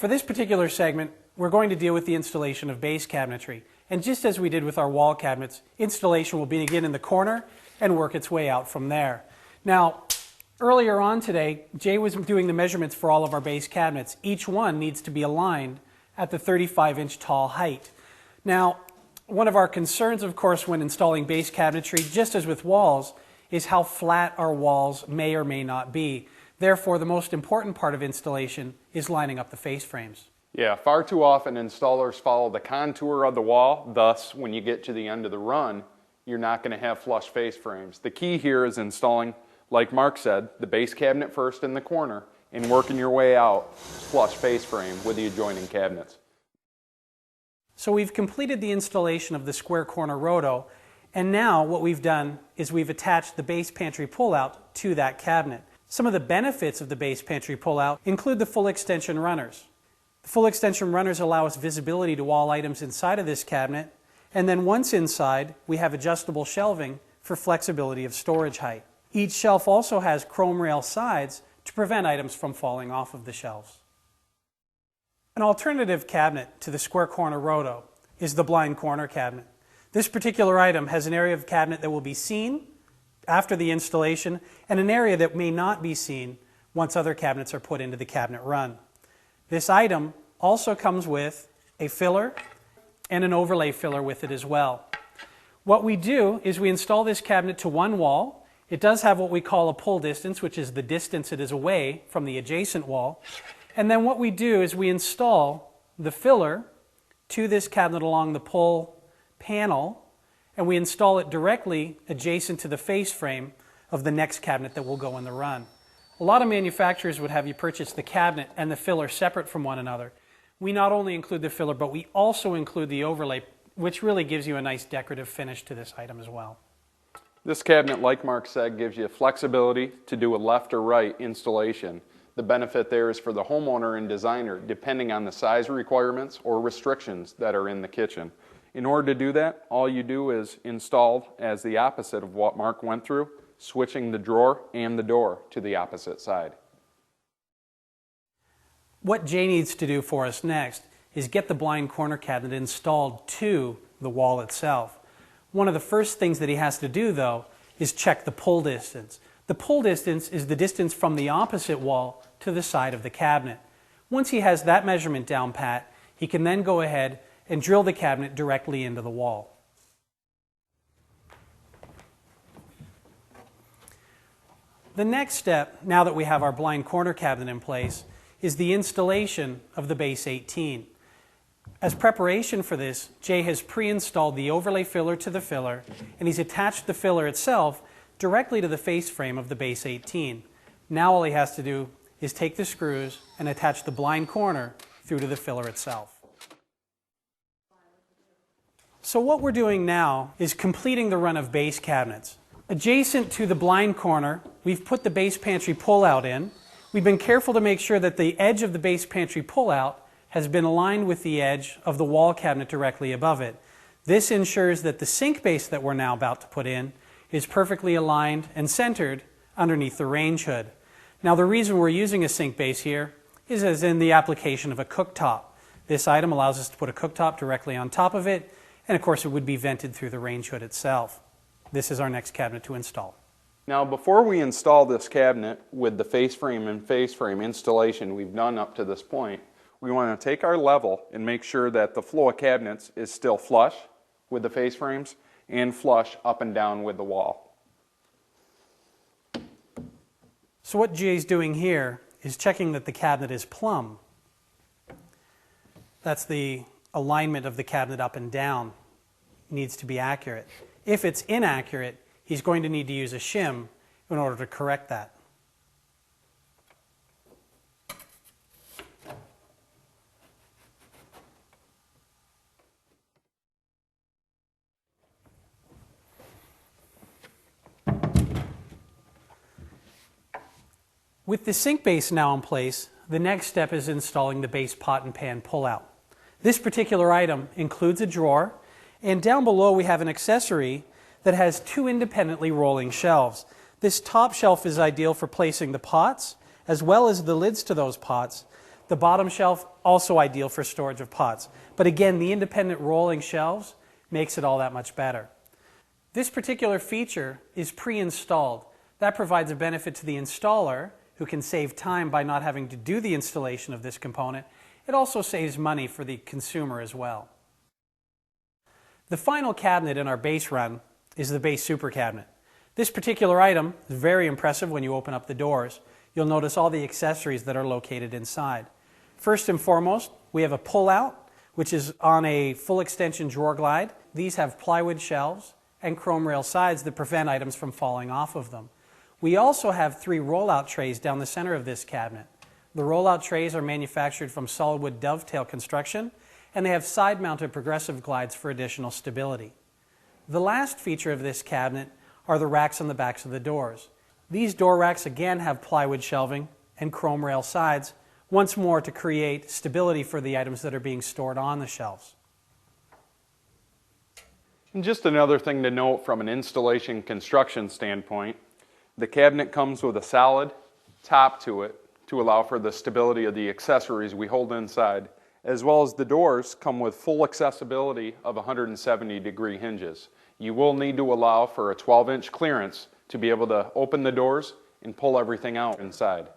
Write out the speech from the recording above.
For this particular segment, we're going to deal with the installation of base cabinetry. And just as we did with our wall cabinets, installation will begin in the corner and work its way out from there. Now, earlier on today, Jay was doing the measurements for all of our base cabinets. Each one needs to be aligned at the 35-inch tall height. Now, one of our concerns, of course, when installing base cabinetry, just as with walls, is how flat our walls may or may not be. Therefore, the most important part of installation is lining up the face frames. Yeah, far too often installers follow the contour of the wall, thus when you get to the end of the run, you're not going to have flush face frames. The key here is installing, like Mark said, the base cabinet first in the corner and working your way out flush face frame with the adjoining cabinets. So we've completed the installation of the square corner roto, and now what we've done is we've attached the base pantry pullout to that cabinet. Some of the benefits of the base pantry pullout include the full extension runners. The full extension runners allow us visibility to all items inside of this cabinet, and then once inside, we have adjustable shelving for flexibility of storage height. Each shelf also has chrome rail sides to prevent items from falling off of the shelves. An alternative cabinet to the square corner roto is the blind corner cabinet. This particular item has an area of the cabinet that will be seen after the installation and an area that may not be seen once other cabinets are put into the cabinet run. This item also comes with a filler and an overlay filler with it as well. What we do is we install this cabinet to one wall. It does have what we call a pull distance, which is the distance it is away from the adjacent wall. And then what we do is we install the filler to this cabinet along the pull panel, and we install it directly adjacent to the face frame of the next cabinet that will go in the run. A lot of manufacturers would have you purchase the cabinet and the filler separate from one another. We not only include the filler, but we also include the overlay, which really gives you a nice decorative finish to this item as well. This cabinet, like Mark said, gives you flexibility to do a left or right installation. The benefit there is for the homeowner and designer, depending on the size requirements or restrictions that are in the kitchen. In order to do that, all you do is install as the opposite of what Mark went through, switching the drawer and the door to the opposite side. What Jay needs to do for us next is get the blind corner cabinet installed to the wall itself. One of the first things that he has to do, though, is check the pull distance. The pull distance is the distance from the opposite wall to the side of the cabinet. Once he has that measurement down pat, he can then go ahead and drill the cabinet directly into the wall. The next step, now that we have our blind corner cabinet in place, is the installation of the base 18. As preparation for this, Jay has pre-installed the overlay filler to the filler, and he's attached the filler itself directly to the face frame of the base 18. Now all he has to do is take the screws and attach the blind corner through to the filler itself. So what we're doing now is completing the run of base cabinets. Adjacent to the blind corner, we've put the base pantry pullout in. We've been careful to make sure that the edge of the base pantry pullout has been aligned with the edge of the wall cabinet directly above it. This ensures that the sink base that we're now about to put in is perfectly aligned and centered underneath the range hood. Now the reason we're using a sink base here is as in the application of a cooktop. This item allows us to put a cooktop directly on top of it, and of course it would be vented through the range hood itself. This is our next cabinet to install. Now before we install this cabinet with the face frame and face frame installation we've done up to this point, we want to take our level and make sure that the flow of cabinets is still flush with the face frames and flush up and down with the wall. So what Jay's doing here is checking that the cabinet is plumb. That's the alignment of the cabinet up and down. It needs to be accurate. If it's inaccurate, he's going to need to use a shim in order to correct that. With the sink base now in place, the next step is installing the base pot and pan pullout. This particular item includes a drawer, and down below we have an accessory that has two independently rolling shelves. This top shelf is ideal for placing the pots as well as the lids to those pots. The bottom shelf, also ideal for storage of pots. But again, the independent rolling shelves makes it all that much better. This particular feature is pre-installed. That provides a benefit to the installer, who can save time by not having to do the installation of this component. It also saves money for the consumer as well. The final cabinet in our base run is the base super cabinet. This particular item is very impressive when you open up the doors. You'll notice all the accessories that are located inside. First and foremost, we have a Pullout, which is on a full extension drawer glide. These have plywood shelves and chrome rail sides that prevent items from falling off of them. We also have 3 rollout trays down the center of this cabinet. The rollout trays are manufactured from solid wood dovetail construction, and they have side-mounted progressive glides for additional stability. The last feature of this cabinet are the racks on the backs of the doors. These door racks again have plywood shelving and chrome rail sides, once more to create stability for the items that are being stored on the shelves. And just another thing to note from an installation construction standpoint, the cabinet comes with a solid top to it to allow for the stability of the accessories we hold inside, as well as the doors come with full accessibility of 170-degree hinges. You will need to allow for a 12-inch clearance to be able to open the doors and pull everything out inside.